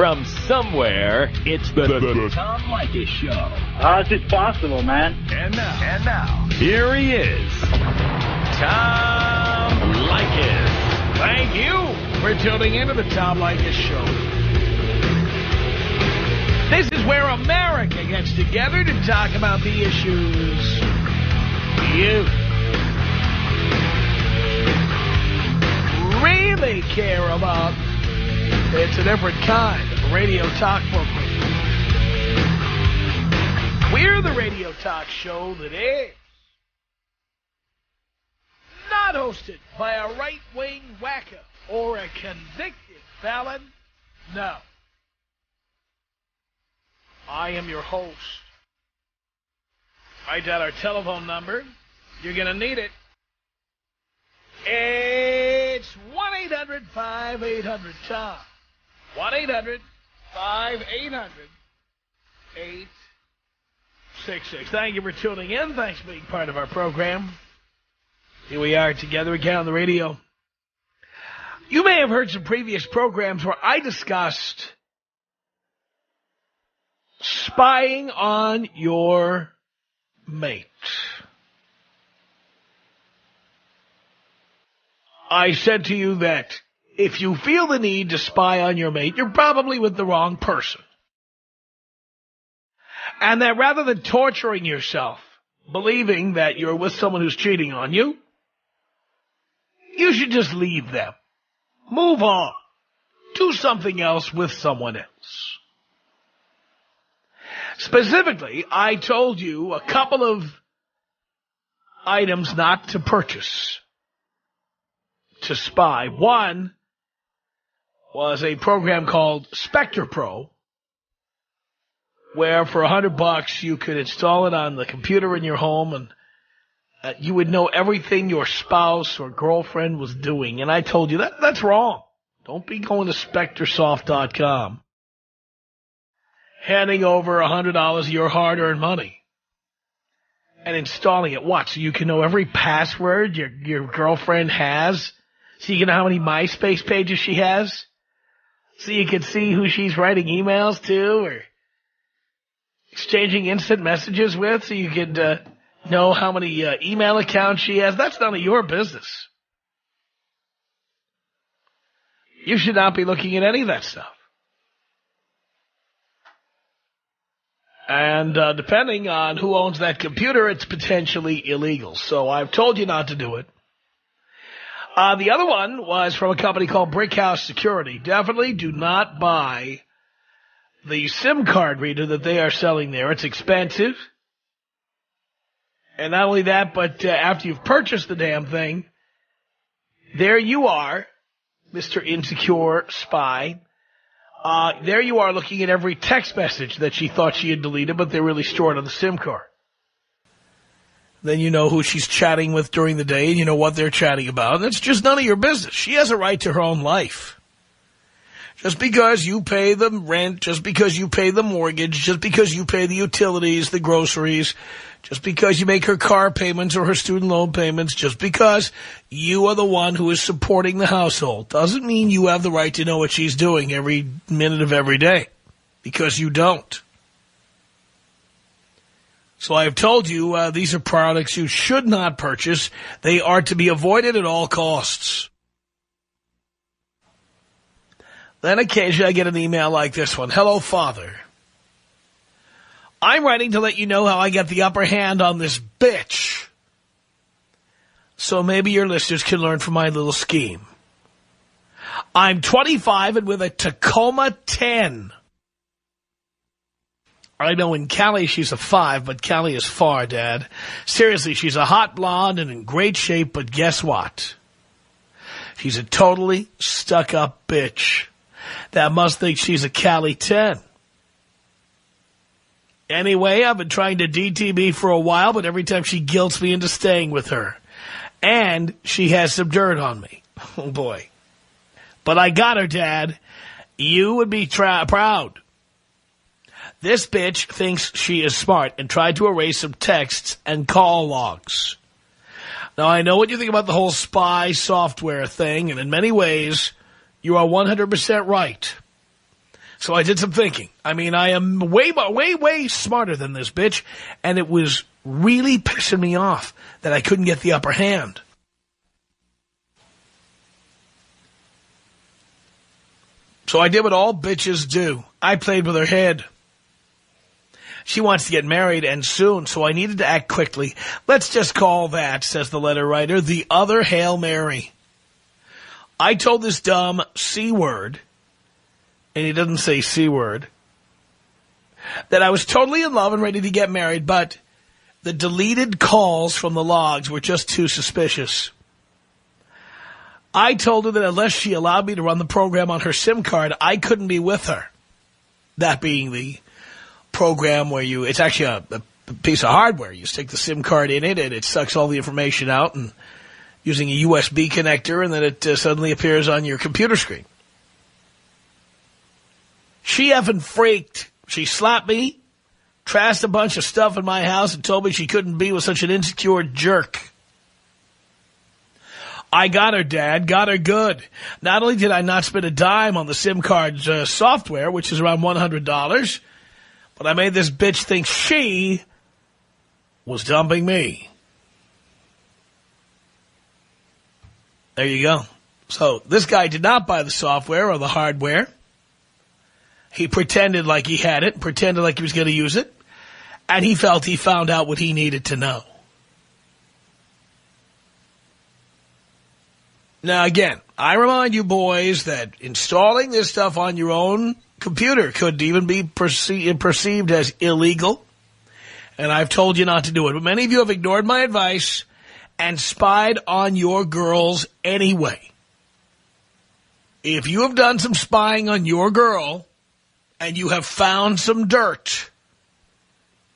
From somewhere, it's the Tom Leykis Show. How is this possible, man? And now, here he is, Tom Leykis. Thank you for tuning into the Tom Leykis Show. This is where America gets together to talk about the issues you really care about. It's a different kind of radio talk program. We're the radio talk show that is not hosted by a right-wing wacko or a convicted felon. No. I am your host. Write down our telephone number. You're going to need it. It's 1-800-5800-TOM. 1-800-5800-866. Thank you for tuning in. Thanks for being part of our program. Here we are together again on the radio. You may have heard some previous programs where I discussed spying on your mate. I said to you that if you feel the need to spy on your mate, you're probably with the wrong person. And that rather than torturing yourself, believing that you're with someone who's cheating on you, you should just leave them. Move on. Do something else with someone else. Specifically, I told you a couple of items not to purchase to spy. One was a program called Spectre Pro, where for $100 you could install it on the computer in your home and you would know everything your spouse or girlfriend was doing. And I told you that's wrong. Don't be going to SpectreSoft.com, handing over $100 of your hard-earned money and installing it. What? So you can know every password your girlfriend has? So you can know how many MySpace pages she has? So you can see who she's writing emails to or exchanging instant messages with? So you could know how many email accounts she has? That's none of your business. You should not be looking at any of that stuff. And depending on who owns that computer, it's potentially illegal. So I've told you not to do it. The other one was from a company called Brickhouse Security. Definitely do not buy the SIM card reader that they are selling there. It's expensive. And not only that, but after you've purchased the damn thing, there you are, Mr. Insecure Spy. There you are looking at every text message that she thought she had deleted, but they're really stored on the SIM card. Then you know who she's chatting with during the day, and you know what they're chatting about. And it's just none of your business. She has a right to her own life. Just because you pay the rent, just because you pay the mortgage, just because you pay the utilities, the groceries, just because you make her car payments or her student loan payments, just because you are the one who is supporting the household, doesn't mean you have the right to know what she's doing every minute of every day. Because you don't. So I've told you these are products you should not purchase. They are to be avoided at all costs. Then occasionally I get an email like this one. Hello, Father. I'm writing to let you know how I get the upper hand on this bitch. So maybe your listeners can learn from my little scheme. I'm 25 and with a Tacoma 10. I know in Cali she's a 5, but Cali is far, Dad. Seriously, she's a hot blonde and in great shape, but guess what? She's a totally stuck-up bitch that must think she's a Cali 10. Anyway, I've been trying to DTB for a while, but every time she guilts me into staying with her. And she has some dirt on me. Oh, boy. But I got her, Dad. You would be proud. This bitch thinks she is smart and tried to erase some texts and call logs. Now, I know what you think about the whole spy software thing, and in many ways, you are 100% right. So I did some thinking. I mean, I am way smarter than this bitch, and it was really pissing me off that I couldn't get the upper hand. So I did what all bitches do. I played with her head. She wants to get married, and soon, so I needed to act quickly. Let's just call that, says the letter writer, the other Hail Mary. I told this dumb C word, and he doesn't say C word, that I was totally in love and ready to get married, but the deleted calls from the logs were just too suspicious. I told her that unless she allowed me to run the program on her SIM card, I couldn't be with her. That being the program where it's actually a piece of hardware. You stick the SIM card in it, and it sucks all the information out, and using a USB connector, and then it suddenly appears on your computer screen. She effing freaked. She slapped me, trashed a bunch of stuff in my house, and told me she couldn't be with such an insecure jerk. I got her, Dad. Got her good. Not only did I not spend a dime on the SIM card's software, which is around $100, but I made this bitch think she was dumping me. There you go. So this guy did not buy the software or the hardware. He pretended like he had it, pretended like he was going to use it, and he felt he found out what he needed to know. Now, again, I remind you boys that installing this stuff on your own computer could even be perceived as illegal, and I've told you not to do it. But many of you have ignored my advice and spied on your girls anyway. If you have done some spying on your girl and you have found some dirt,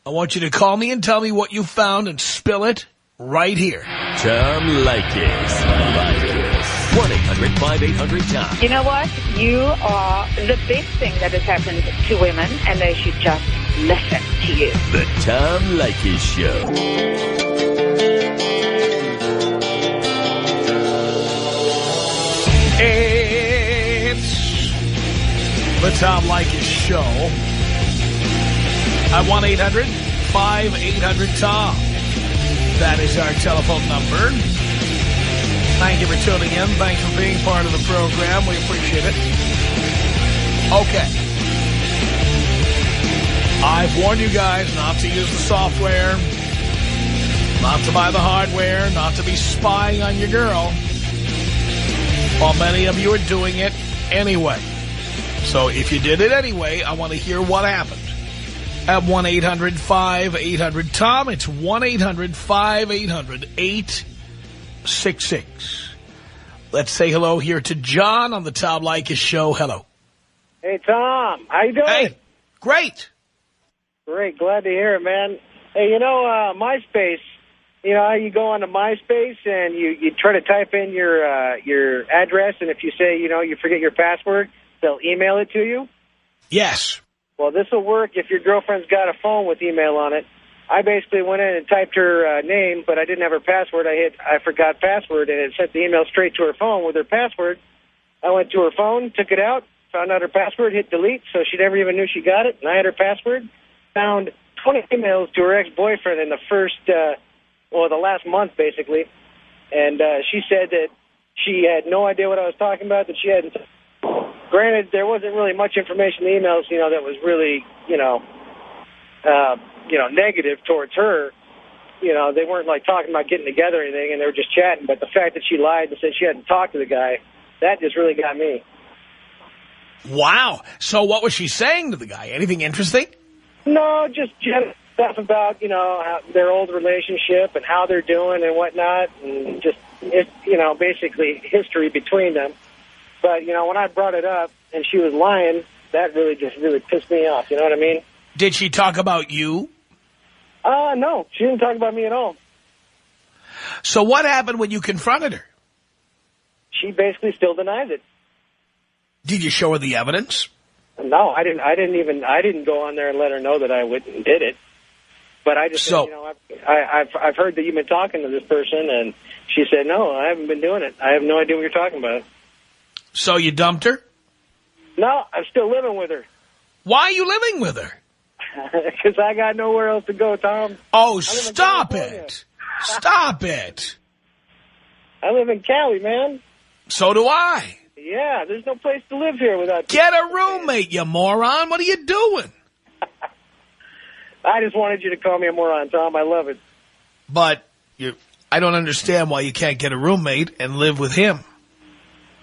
I want you to call me and tell me what you found and spill it right here. Tom Leykis. 1-800-5800-TOM. You know what? You are the best thing that has happened to women, and they should just listen to you. The Tom Leykis Show. It's the Tom Leykis Show at 1-800-5800-TOM. That is our telephone number. Thank you for tuning in. Thanks for being part of the program. We appreciate it. Okay. I've warned you guys not to use the software, not to buy the hardware, not to be spying on your girl, while many of you are doing it anyway. So if you did it anyway, I want to hear what happened. At 1-800-5800-TOM. It's 1-800-5800-866. Let's say hello here to John on the Tom Leykis Show. Hello. Hey, Tom. How you doing? Hey, great. Great. Glad to hear it, man. Hey, you know, MySpace, you know how you go on to MySpace and you try to type in your address, and if you say, you know, you forget your password, they'll email it to you? Yes. Well, this will work if your girlfriend's got a phone with email on it. I basically went in and typed her name, but I didn't have her password. I forgot password, and it sent the email straight to her phone with her password. I went to her phone, took it out, found out her password, hit delete, so she never even knew she got it, and I had her password. Found 20 emails to her ex-boyfriend in the the last month, basically. And she said that she had no idea what I was talking about, that she hadn't. Granted, there wasn't really much information in the emails, you know, that was really, negative towards her. You know, they weren't like talking about getting together or anything, and they were just chatting. But the fact that she lied and said she hadn't talked to the guy, that just really got me. Wow. So what was she saying to the guy? Anything interesting? No, just general stuff about, their old relationship and how they're doing and whatnot, and just, basically history between them. But, when I brought it up and she was lying, that really pissed me off. You know what I mean? Did she talk about you? No, she didn't talk about me at all. So what happened when you confronted her? She basically still denies it. Did you show her the evidence? No, I didn't go on there and let her know that I went and did it. But I just said, I've heard that you've been talking to this person, and she said, no, I haven't been doing it. I have no idea what you're talking about. So you dumped her? No, I'm still living with her. Why are you living with her? Because I got nowhere else to go, Tom. Oh, stop it. Stop it. I live in Cali, man. So do I. Yeah, there's no place to live here without... Get a roommate, you moron. What are you doing? I just wanted you to call me a moron, Tom. I love it. But I don't understand why you can't get a roommate and live with him.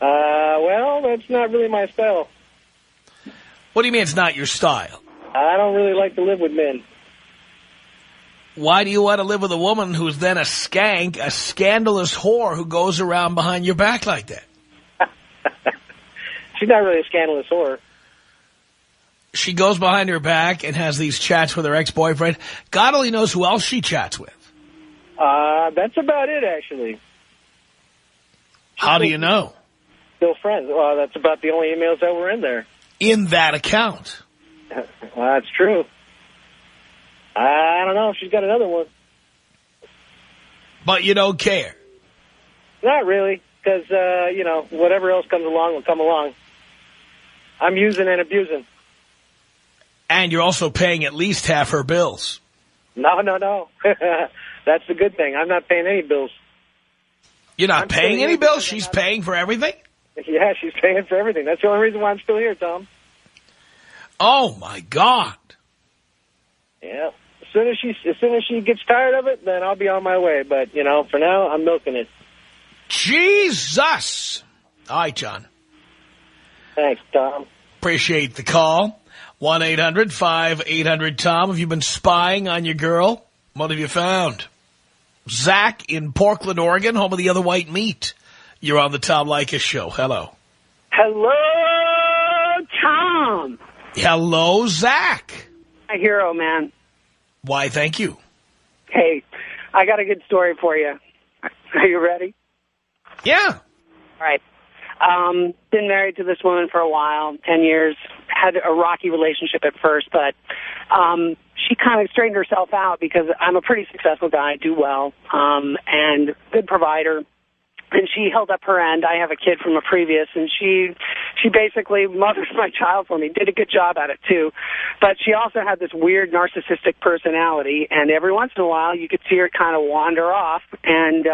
Well, that's not really my style. What do you mean it's not your style? I don't really like to live with men. Why do you want to live with a woman who's then a skank, a scandalous whore who goes around behind your back like that? She's not really a scandalous whore. She goes behind her back and has these chats with her ex-boyfriend. God only knows who else she chats with. That's about it, actually. How do you know? Still friends. Well, that's about the only emails that were in there. In that account. Well, that's true. I don't know if she's got another one. But you don't care. Not really, because, you know, whatever else comes along will come along. I'm using and abusing. And you're also paying at least half her bills. No. That's the good thing. I'm not paying any bills. You're not paying any bills? She's paying for everything? Yeah, she's paying for everything. That's the only reason why I'm still here, Tom. Oh, my God. Yeah. As soon as she gets tired of it, then I'll be on my way. But, you know, for now, I'm milking it. Jesus. All right, John. Thanks, Tom. Appreciate the call. 1-800-5800-TOM. Have you been spying on your girl? What have you found? Zach in Portland, Oregon, home of the other white meat. You're on the Tom Leykis Show. Hello. Hello, Tom. Hello, Zach. My hero, man. Why, thank you. Hey, I got a good story for you. Are you ready? Yeah. All right. Been married to this woman for a while, 10 years. Had a rocky relationship at first, but she kind of straightened herself out because I'm a pretty successful guy, do well, and good provider. And she held up her end. I have a kid from a previous, and she basically mothered my child for me, did a good job at it, too. But she also had this weird narcissistic personality, and every once in a while you could see her kind of wander off. And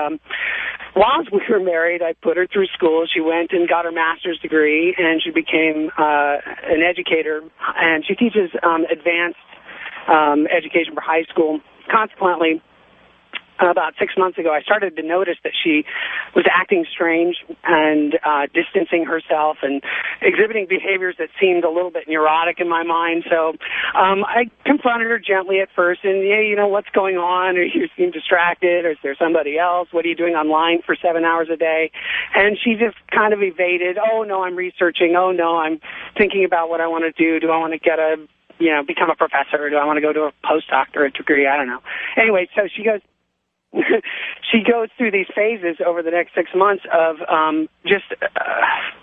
while we were married, I put her through school. She went and got her master's degree, and she became an educator, and she teaches advanced education for high school. Consequently, about 6 months ago, I started to notice that she was acting strange and distancing herself and exhibiting behaviors that seemed a little bit neurotic in my mind. So I confronted her gently at first, and, yeah, you know, what's going on? Or you seem distracted, or is there somebody else? What are you doing online for 7 hours a day? And she just kind of evaded, oh, no, I'm researching. Oh, no, I'm thinking about what I want to do. Do I want to get become a professor? Do I want to go to a postdoctorate degree? I don't know. Anyway, so she goes through these phases over the next 6 months of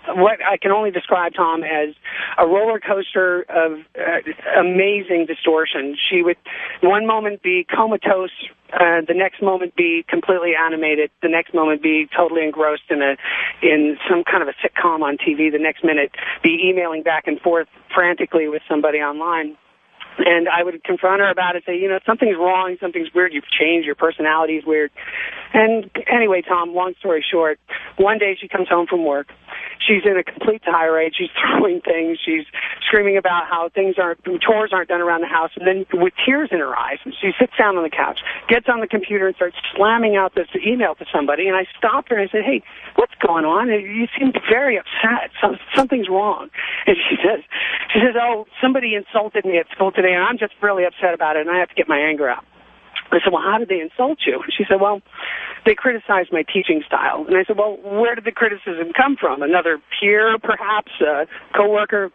what I can only describe, Tom, as a roller coaster of amazing distortion. She would one moment be comatose, the next moment be completely animated, the next moment be totally engrossed in some kind of a sitcom on TV, the next minute be emailing back and forth frantically with somebody online. And I would confront her about it, say, you know, something's wrong, something's weird, you've changed, your personality is weird. And anyway, Tom, long story short, one day she comes home from work. She's in a complete tirade. She's throwing things. She's screaming about how chores aren't done around the house. And then with tears in her eyes, she sits down on the couch, gets on the computer and starts slamming out this email to somebody. And I stopped her and I said, hey, what's going on? You seem very upset. Something's wrong. And she says, oh, somebody insulted me at school today, and I'm just really upset about it, and I have to get my anger out. I said, well, how did they insult you? She said, well, they criticized my teaching style. And I said, well, where did the criticism come from? Another peer, perhaps, a coworker?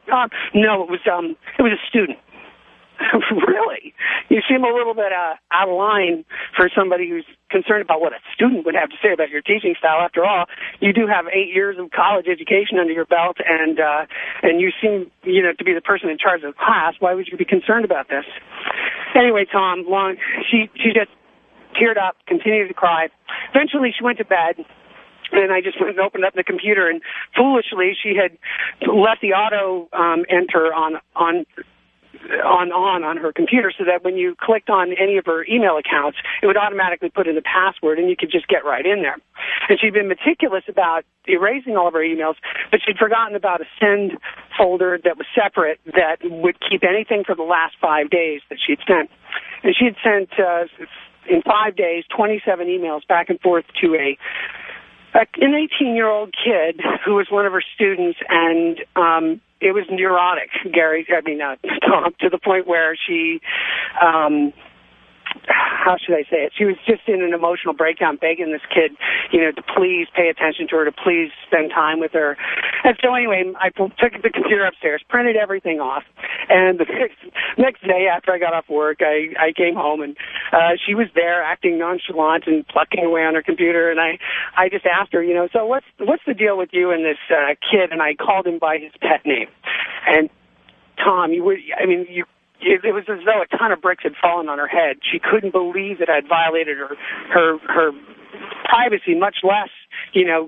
No, it was a student. Really? You seem a little bit out of line for somebody who's concerned about what a student would have to say about your teaching style. After all, you do have 8 years of college education under your belt, and you seem, to be the person in charge of the class. Why would you be concerned about this? Anyway, Tom, she just teared up, continued to cry. Eventually, she went to bed. And I just went and opened up the computer, and foolishly, she had left the auto enter on on her computer, so that when you clicked on any of her email accounts, it would automatically put in the password, and you could just get right in there. And she'd been meticulous about erasing all of her emails, but she'd forgotten about a send folder that was separate that would keep anything for the last 5 days that she'd sent. And she had sent, in 5 days, 27 emails back and forth to an 18-year-old kid who was one of her students, and it was neurotic, Tom, to the point where she, how should I say it? She was just in an emotional breakdown, begging this kid, to please pay attention to her, to please spend time with her. And so anyway, I took the computer upstairs, printed everything off, and the next day after I got off work, I came home, and she was there acting nonchalant and plucking away on her computer, and I just asked her, so what's the deal with you and this kid? And I called him by his pet name. And Tom, it was as though a ton of bricks had fallen on her head. She couldn't believe that I'd violated her privacy, much less,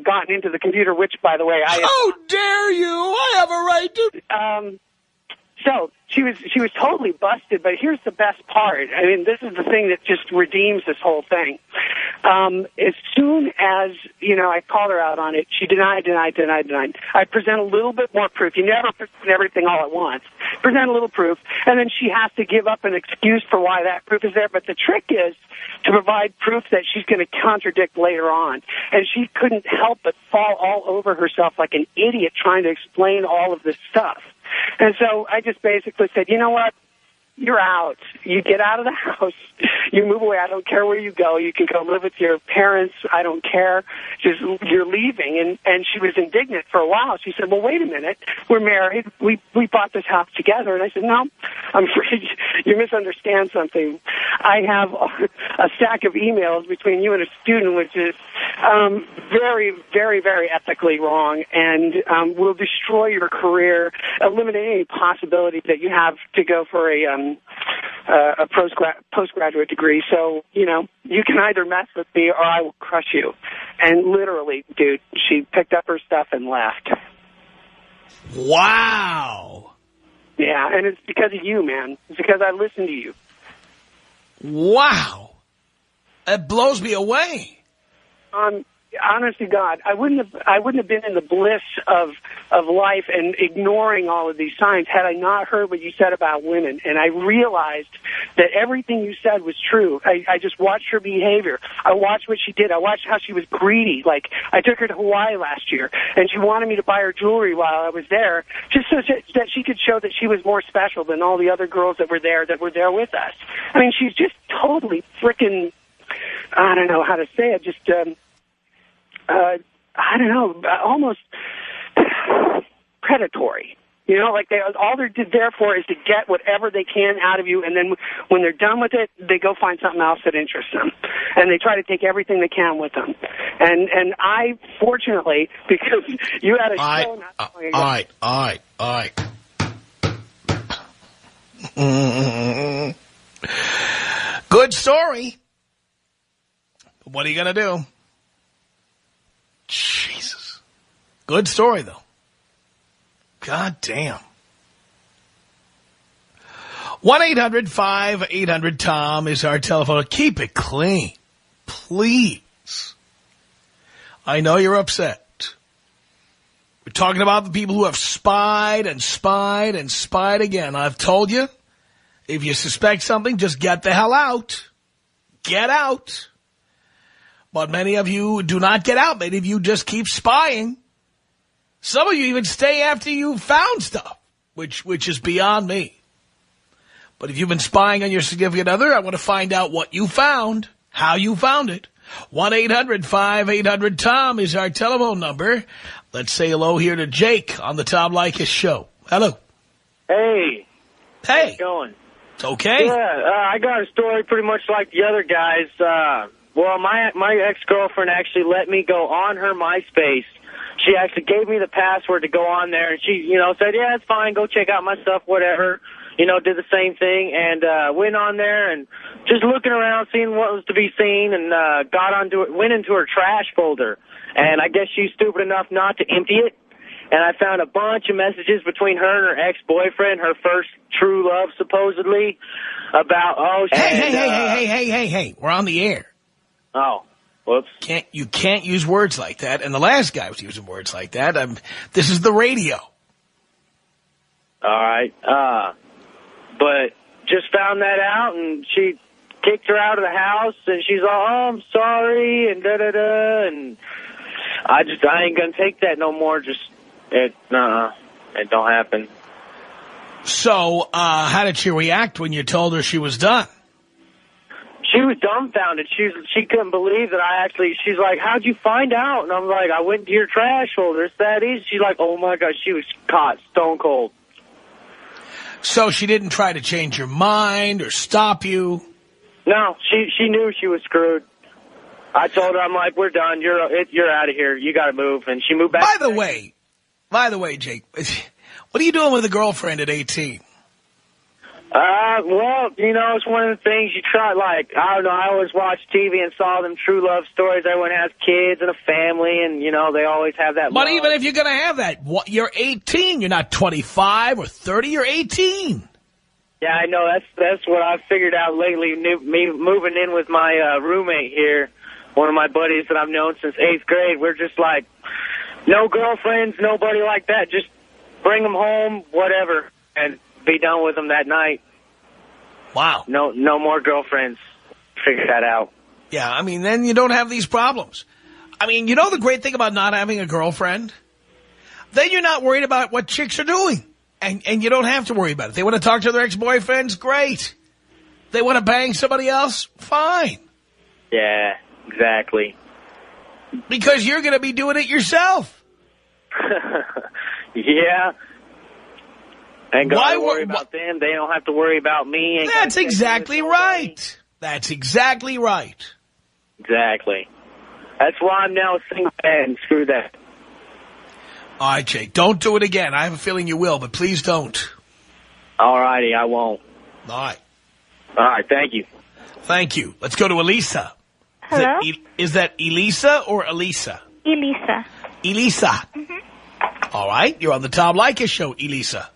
gotten into the computer, which, by the way, How dare you? I have a right to... So she was totally busted, but here's the best part. This is the thing that just redeems this whole thing. As soon as, I called her out on it, she denied. I present a little bit more proof. You never present everything all at once. Present a little proof, and then she has to give up an excuse for why that proof is there. But the trick is to provide proof that she's going to contradict later on. And she couldn't help but fall all over herself like an idiot trying to explain all of this stuff. And so I just basically said, you know what? You're out. You get out of the house. You move away. I don't care where you go. You can go live with your parents. I don't care. Just, you're leaving. And she was indignant for a while. She said, well, wait a minute. We're married. We bought this house together. And I said, no, I'm afraid you misunderstand something. I have a stack of emails between you and a student, which is very, very, very ethically wrong, and will destroy your career, eliminate any possibility that you have to go for a postgraduate degree. So, you can either mess with me or I will crush you. And literally, dude, she picked up her stuff and left. Wow. Yeah, and it's because of you, man. It's because I listened to you. Wow. That blows me away. Honest to God, I wouldn't have been in the bliss of life and ignoring all of these signs had I not heard what you said about women. And I realized that everything you said was true. I just watched her behavior. I watched what she did. I watched how she was greedy. Like, I took her to Hawaii last year, and she wanted me to buy her jewelry while I was there, just so that she could show that she was more special than all the other girls that were there with us. She's just totally freaking, I don't know how to say it, just... I don't know, almost predatory. All they're there for is to get whatever they can out of you, and then when they're done with it, they go find something else that interests them, and they try to take everything they can with them. And I, fortunately, because you had a show not long ago. All right. Good story. What are you going to do? Jesus. Good story, though. God damn. 1-800-5800-TOM is our telephone. Keep it clean. Please. I know you're upset. We're talking about the people who have spied and spied and spied again. I've told you, if you suspect something, just get the hell out. Get out. But many of you do not get out. Many of you just keep spying. Some of you even stay after you found stuff, which is beyond me. But if you've been spying on your significant other, I want to find out what you found, how you found it. 1-800-5800-TOM is our telephone number. Let's say hello here to Jake on the Tom Leykis Show. Hello. Hey. Hey. How's it going? It's okay. Yeah, I got a story pretty much like the other guys. Well, my ex-girlfriend actually let me go on her MySpace. She actually gave me the password to go on there, and she, said, yeah, it's fine, go check out my stuff, whatever. Did the same thing, and went on there and just looking around, seeing what was to be seen, and went into her trash folder. And I guess she's stupid enough not to empty it. and I found a bunch of messages between her and her ex-boyfriend, her first true love, supposedly, about, Hey, we're on the air. Oh, whoops. You can't use words like that, and the last guy was using words like that. This is the radio. All right. But just found that out, and she kicked her out of the house, and she's all, oh, I'm sorry, and da-da-da, and I ain't gonna take that no more. It don't happen. So, how did she react when you told her she was done? She was dumbfounded. She couldn't believe that she's like, how'd you find out? And I'm like, I went to your trash folder. It's that easy. She's like, oh my gosh, she was caught stone cold. So she didn't try to change your mind or stop you? No, she knew she was screwed. I told her, I'm like, we're done. You're out of here. You got to move. And she moved back. By the way, Jake, what are you doing with a girlfriend at 18? Well, it's one of the things you try, like, I don't know, I always watched TV and saw them true love stories. Everyone has kids and a family, and, they always have that. But even if you're going to have that, you're 18. You're not 25 or 30. You're 18. Yeah, I know. That's what I've figured out lately, me moving in with my roommate here, one of my buddies that I've known since 8th grade. We're just like, no girlfriends, nobody like that. Just bring them home, whatever, and be done with them that night. Wow. No more girlfriends. Figure that out. Yeah, I mean, then you don't have these problems. I mean, the great thing about not having a girlfriend? Then you're not worried about what chicks are doing. And you don't have to worry about it. They want to talk to their ex-boyfriends? Great. They want to bang somebody else? Fine. Yeah, exactly. Because you're going to be doing it yourself. Yeah. And gotta worry about them. They don't have to worry about me. That's exactly right. That's exactly right. Exactly. That's why I'm now single and screw that. All right, Jake, don't do it again. I have a feeling you will, but please don't. All righty, I won't. All right. All right, thank you. Thank you. Let's go to Elisa. Hello? Is that Elisa or Elisa? Elisa. Elisa. Mm-hmm. All right, you're on the Tom Leykis Show, Elisa.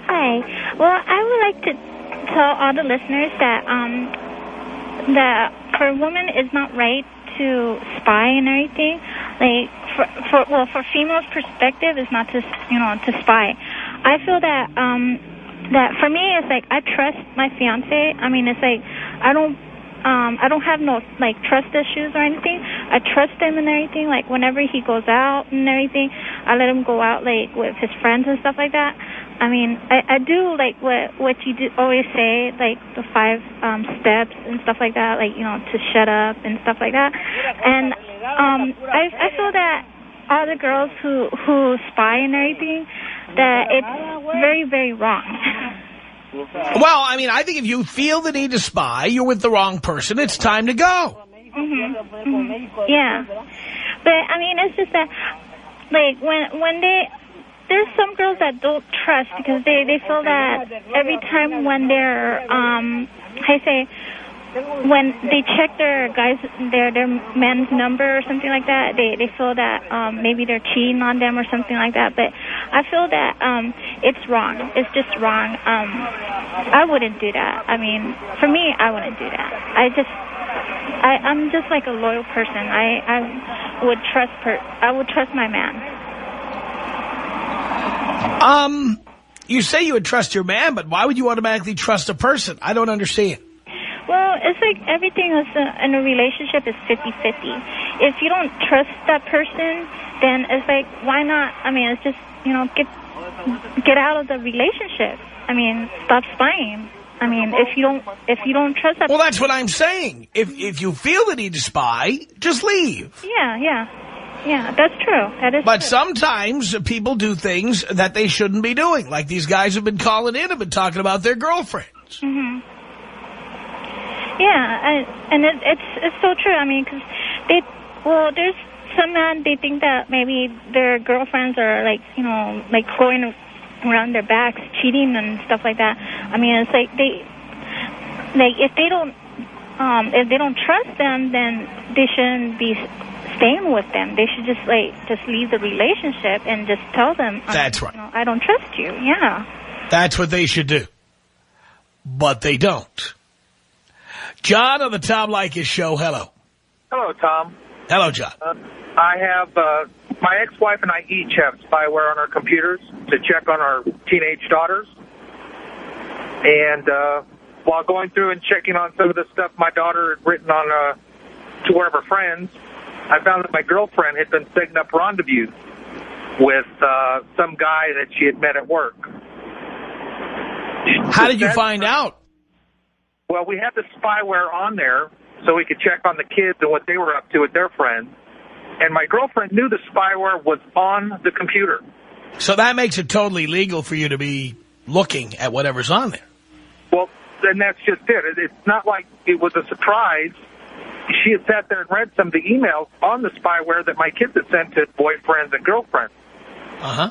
Hi. Well, I would like to tell all the listeners that that for a woman it's not right to spy and everything. Like for females' perspective, is not to to spy. I feel that that for me it's like I trust my fiancé. I mean, it's like I don't have no like trust issues or anything. I trust him and everything. Like whenever he goes out and everything, I let him go out like with his friends and stuff like that. I mean, I do like what you always say, like the 5 steps and stuff like that, like, to shut up and stuff like that. And I feel that all the girls who spy and everything, that it's very, very wrong. Well, I mean, I think if you feel the need to spy, you're with the wrong person. It's time to go. Yeah. But, I mean, it's just that, like, when there's some girls that don't trust because they feel that every time when they're, when they check their man's number or something like that, they feel that maybe they're cheating on them or something like that. But I feel that it's wrong. It's just wrong. I wouldn't do that. I mean, for me, I wouldn't do that. I'm just like a loyal person. I would trust my man. You say you would trust your man, but why would you automatically trust a person? I don't understand. Well, it's like everything in a relationship is 50-50. If you don't trust that person, then it's like, why not? I mean, it's just, get out of the relationship. I mean, stop spying. I mean, if you don't trust that person. Well, that's what I'm saying. If you feel the need to spy, just leave. Yeah, that's true. That is But true. sometimes people do things that they shouldn't be doing. Like these guys have been calling in, have been talking about their girlfriends. Mm-hmm. Yeah, and it's so true. I mean, because there's some men, they think that maybe their girlfriends are like, like going around their backs, cheating and stuff like that. I mean, it's like if they don't trust them, then they shouldn't be staying with them. They should just leave the relationship and just tell them. That's right. I don't trust you. Yeah. That's what they should do. But they don't. John on the Tom Leykis Show. Hello. Hello, Tom. Hello, John. I have, my ex-wife and I each have spyware on our computers to check on our teenage daughters. And while going through and checking on some of the stuff my daughter had written on to one of her friends, I found that my girlfriend had been setting up rendezvous with some guy that she had met at work. How did you find out? Well, we had the spyware on there so we could check on the kids and what they were up to with their friends. And my girlfriend knew the spyware was on the computer. So that makes it totally legal for you to be looking at whatever's on there. Well, then that's just it. It's not like it was a surprise. She had sat there and read some of the emails on the spyware that my kids had sent to boyfriends and girlfriends. Uh-huh.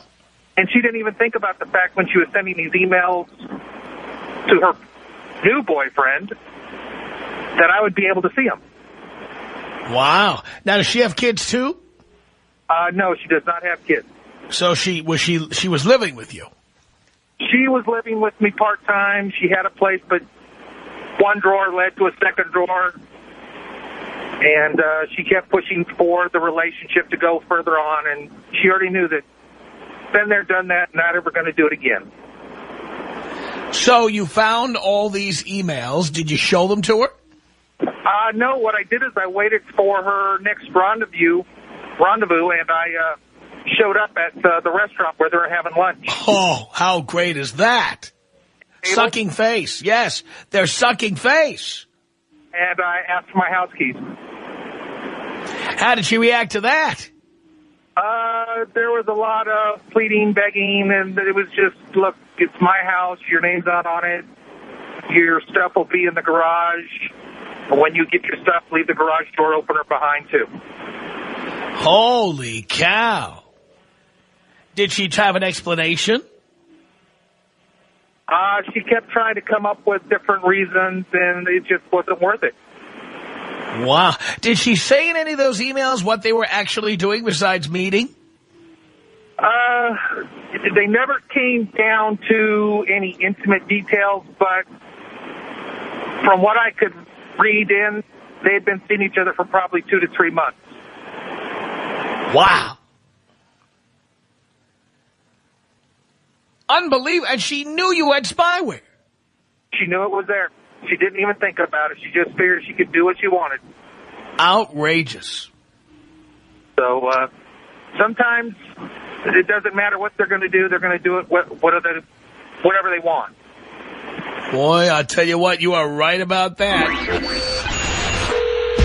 And she didn't even think about the fact when she was sending these emails to her new boyfriend that I would be able to see them. Wow. Now, does she have kids, too? No, she does not have kids. So she was living with you? She was living with me part-time. She had a place, but one drawer led to a second drawer. And she kept pushing for the relationship to go further on, and she already knew that been there, done that, not ever going to do it again. So you found all these emails. Did you show them to her? No, what I did is I waited for her next rendezvous, and I showed up at the restaurant where they were having lunch. Oh, how great is that? Sucking face. Yes, they're sucking face. And I asked for my house keys. How did she react to that? There was a lot of pleading, begging, and it was just, look, it's my house, your name's not on it, your stuff will be in the garage. When you get your stuff, leave the garage door opener behind, too. Holy cow. Did she have an explanation? She kept trying to come up with different reasons, and it just wasn't worth it. Wow. Did she say in any of those emails what they were actually doing besides meeting? They never came down to any intimate details, but from what I could read in, they had been seeing each other for probably 2 to 3 months. Wow. Unbelievable. And she knew you had spyware. She knew it was there. She didn't even think about it. She just figured she could do what she wanted. Outrageous. So sometimes it doesn't matter what they're going to do. They're going to do it whatever they want. Boy, I'll tell you what, you are right about that.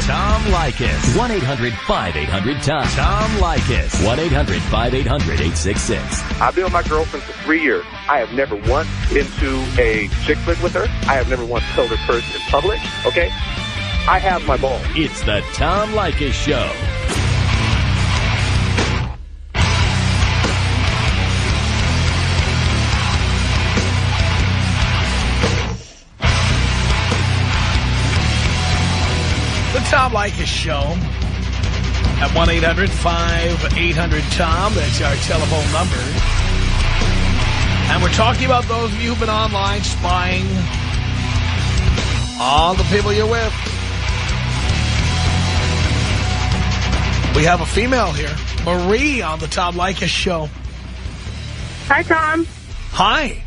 Tom Leykis. 1-800-5800-TOM. Tom Leykis. 1-800-5800-866. I've been with my girlfriend for 3 years. I have never once into a chick flick with her. I have never once told her first in public, okay? I have my balls. It's the Tom Leykis Show. The Tom Leykis Show at 1-800-5800-TOM. That's our telephone number. And we're talking about those of you who've been online spying on the people you're with. We have a female here, Marie, on the Tom Leykis Show. Hi, Tom. Hi.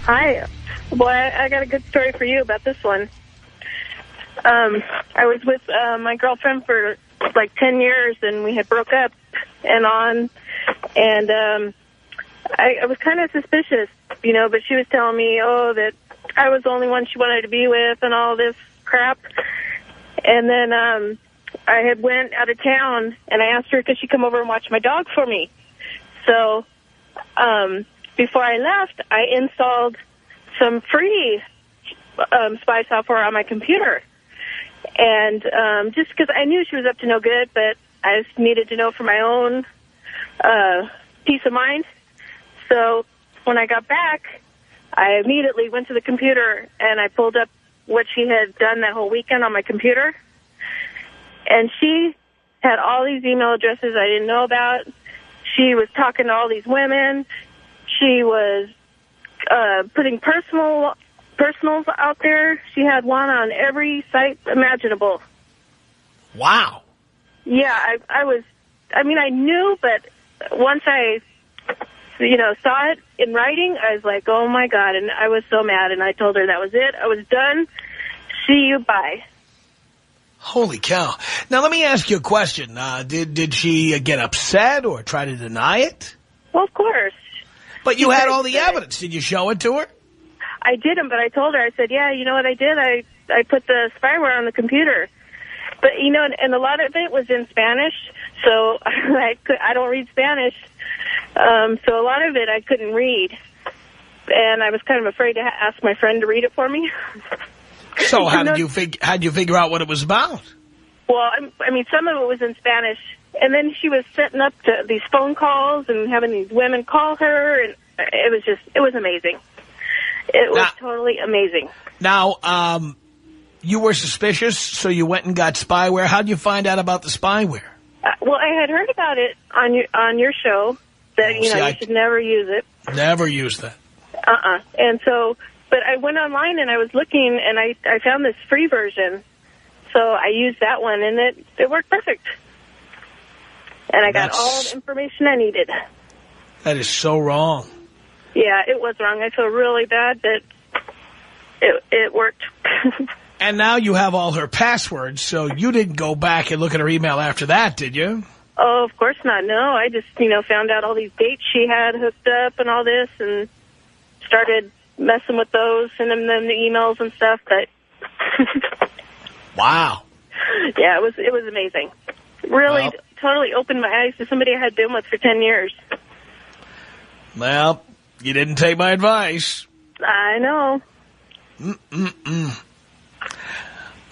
Hi. Boy, I got a good story for you about this one. I was with my girlfriend for like 10 years, and we had broke up and on, and I was kind of suspicious, you know, but she was telling me, that I was the only one she wanted to be with and all this crap. And then I had went out of town, and I asked her, could she come over and watch my dog for me? So before I left, I installed some free spy software on my computer. And just because I knew she was up to no good, but I just needed to know for my own peace of mind. So when I got back, I immediately went to the computer and I pulled up what she had done that whole weekend on my computer. And she had all these email addresses I didn't know about. She was talking to all these women. She was putting personals out there. She had one on every site imaginable. Wow. Yeah, I knew, but once I, saw it in writing, I was like, oh, my God, and I was so mad, and I told her that was it. I was done. See you, bye. Holy cow. Now, let me ask you a question. Did she get upset or try to deny it? Well, of course. But you had all the evidence. Did you show it to her? I didn't, but I told her. I said, yeah, you know what I did? I put the spyware on the computer. But, and a lot of it was in Spanish, so I don't read Spanish. So a lot of it I couldn't read. And I was kind of afraid to ask my friend to read it for me. So how'd you figure out what it was about? Well, some of it was in Spanish. And then she was setting up these phone calls and having these women call her. And it was amazing. It was totally amazing. Now, you were suspicious, so you went and got spyware. How'd you find out about the spyware? Well, I had heard about it on your show, that, you should never use it. Never use that. And so, but I went online and I was looking, and I found this free version. So I used that one, and it worked perfect. And I got all the information I needed. That is so wrong. Yeah, it was wrong. I feel really bad, but it worked. And now you have all her passwords, so you didn't go back and look at her email after that, did you? Oh, of course not. No, I just, found out all these dates she had hooked up and all this, and started messing with those, sending them the emails and stuff. But wow. Yeah, it was amazing. Really, totally opened my eyes to somebody I had been with for 10 years. Well, you didn't take my advice. I know.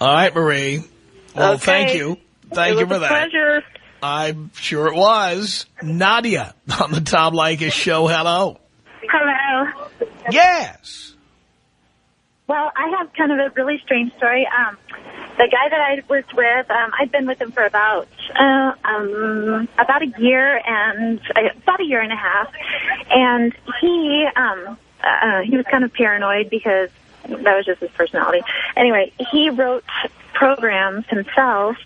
All right, Marie. Well, okay. Thank you. Thank you for that. It was a pleasure. I'm sure it was. Nadia on the Tom Leykis Show. Hello. Hello. Yes. Well, I have kind of a really strange story. The guy that I was with, I'd been with him for about a year and a half, and he was kind of paranoid because that was just his personality. Anyway, he wrote programs himself,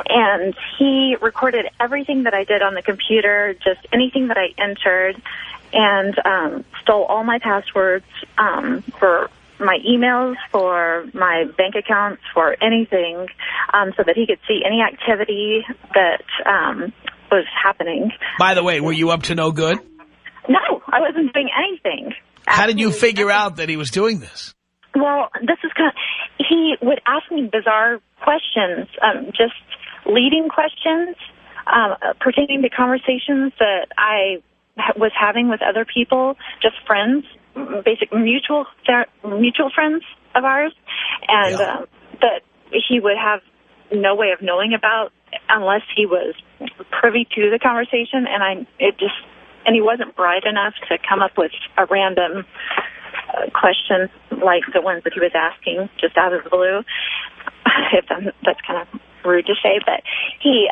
and he recorded everything that I did on the computer, just anything that I entered, and stole all my passwords for my emails, for my bank accounts, for anything, so that he could see any activity that was happening. By the way, were you up to no good? No, I wasn't doing anything. How did you figure out that he was doing this? Well, this is he would ask me bizarre questions, just leading questions pertaining to conversations that I was having with other people, just friends, basic mutual friends of ours, and that he would have no way of knowing about unless he was privy to the conversation, and he wasn't bright enough to come up with a random question like the ones that he was asking just out of the blue. That's kind of rude to say, but he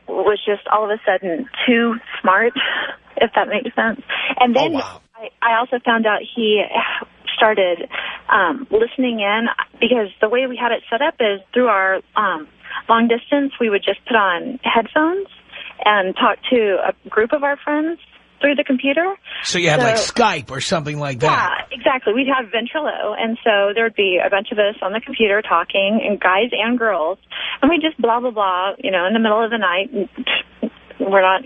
was just all of a sudden too smart, if that makes sense. And then I also found out he started listening in, because the way we had it set up is through our long distance, we would just put on headphones and talk to a group of our friends through the computer. So you had like Skype or something like that? Yeah, exactly. We'd have Ventrilo, and so there would be a bunch of us on the computer talking, and guys and girls, and we just blah, blah, blah, in the middle of the night. We're not,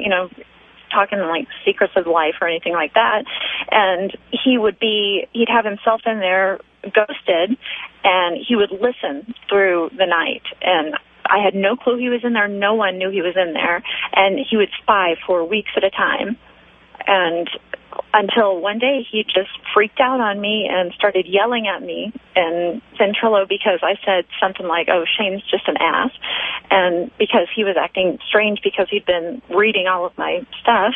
talking like secrets of life or anything like that. And he'd have himself in there ghosted, and he would listen through the night, and I had no clue he was in there. No one knew he was in there, and he would spy for weeks at a time. And until one day he just freaked out on me and started yelling at me in Ventrilo because I said something like, oh, Shane's just an ass. And because he was acting strange because he'd been reading all of my stuff.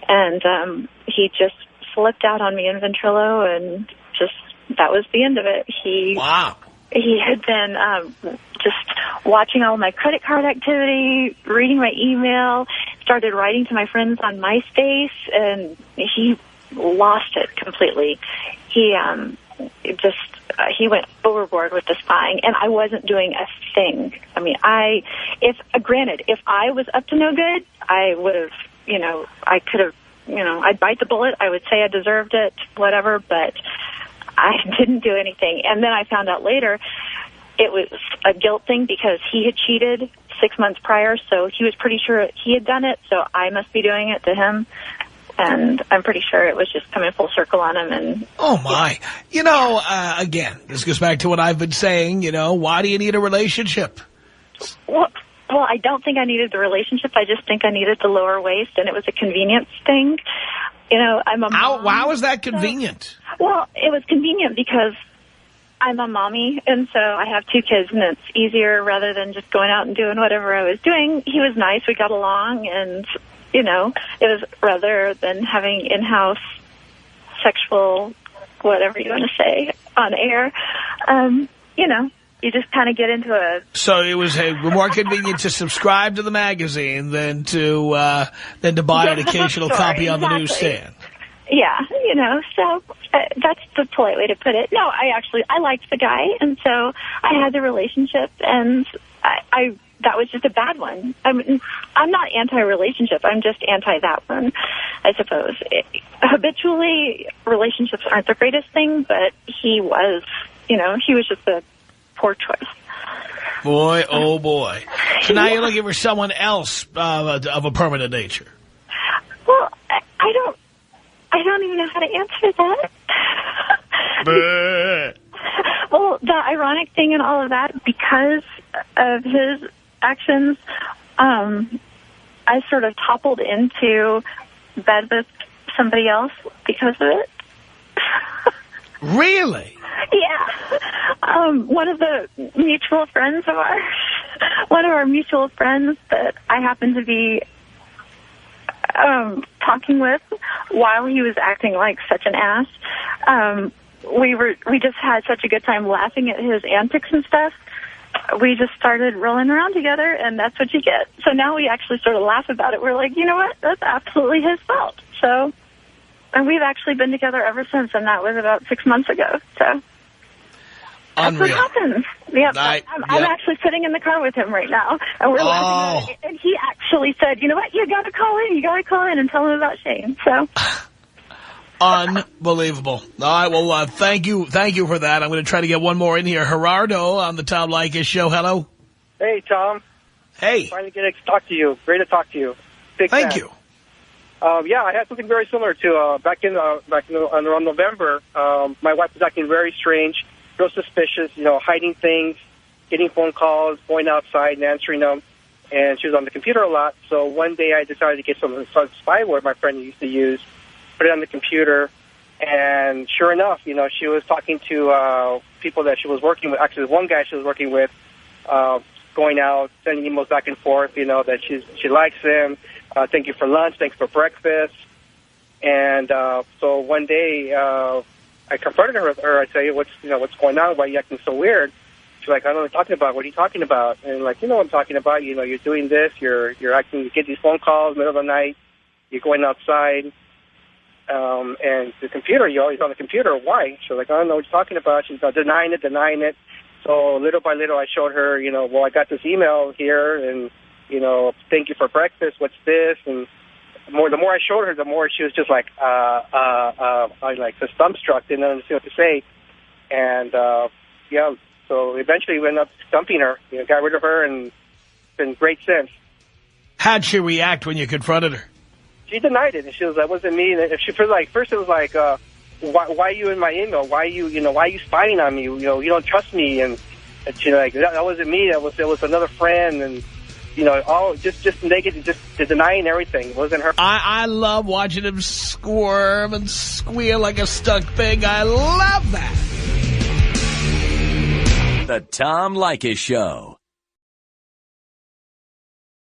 And he just flipped out on me in Ventrilo, and just that was the end of it. Wow. he had been just watching all my credit card activity, reading my email, started writing to my friends on MySpace, and he lost it completely. He went overboard with the spying, and I wasn't doing a thing. I mean, granted, if I was up to no good, I would have, I could have, I'd bite the bullet. I would say I deserved it, whatever, but I didn't do anything. And then I found out later it was a guilt thing because he had cheated 6 months prior, so he was pretty sure he had done it, so I must be doing it to him. And I'm pretty sure it was just coming full circle on him. And oh, my. Again, this goes back to what I've been saying, why do you need a relationship? Well, I don't think I needed the relationship. I just think I needed the lower waist, and it was a convenience thing. I'm a mom. How is that convenient? Well, it was convenient because I'm a mommy, and so I have 2 kids, and it's easier rather than just going out and doing whatever I was doing. He was nice. We got along, and it was rather than having in-house sexual, whatever you want to say, on air, you just kind of get into a... So it was more convenient to subscribe to the magazine than to buy an occasional copy on the newsstand. Yeah, so that's the polite way to put it. No, I liked the guy, and so I had the relationship, and I that was just a bad one. I'm not anti-relationship. I'm just anti that one, I suppose. Habitually, relationships aren't the greatest thing, but he was, he was just a poor choice. Boy, oh boy. So now you're looking for someone else of a permanent nature. Well, I don't even know how to answer that. Well, the ironic thing in all of that, because of his actions, I sort of toppled into bed with somebody else because of it. Really? Yeah. One of the mutual friends of ours, one of our mutual friends that I happened to be talking with while he was acting like such an ass, we just had such a good time laughing at his antics and stuff. We just started rolling around together, and that's what you get. So now we actually sort of laugh about it. We're like, you know what? That's absolutely his fault. So, and we've actually been together ever since, and that was about 6 months ago. So, unreal. That's what happens. Yep. I'm actually sitting in the car with him right now, and we're laughing about it. And he actually said, you know what? You got to call in and tell him about Shane. So. Unbelievable. All right, well, thank you for that. I'm going to try to get one more in here. Gerardo on the Tom Leykis Show. Hello. Hey, Tom. Hey. Finally getting to talk to you. Great to talk to you. Big fan. Thank you. Yeah, I had something very similar to back in around November. My wife was acting very strange, real suspicious. Hiding things, getting phone calls, going outside and answering them, and she was on the computer a lot. So one day I decided to get some spyware my friend used to use. Put it on the computer, and sure enough, she was talking to people that she was working with. Actually, one guy she was working with, going out, sending emails back and forth, that she likes him. Thank you for lunch, thanks for breakfast. And so one day, I confronted her. I say, what's going on? Why are you acting so weird? She's like, I don't know what you're talking about. What are you talking about? And what I'm talking about. You're doing this. You're acting. You get these phone calls middle of the night. You're going outside. And the computer, you're always on the computer. Why? She's like, I don't know what you're talking about. She's denying it. So little by little, I showed her, I got this email here, and, thank you for breakfast. What's this? And the more I showed her, the more she was just like, just dumbstruck, didn't understand what to say. And, so eventually we ended up dumping her, got rid of her, and it's been great since. How'd she react when you confronted her? She denied it, and she was like, "Wasn't me." And she first it was like, "Why are you in my email? Why are you spying on me? You don't trust me." And she's like, "That wasn't me. It was another friend." And all just naked, just denying everything. It wasn't her. I love watching him squirm and squeal like a stuck pig. I love that. The Tom Leykis Show.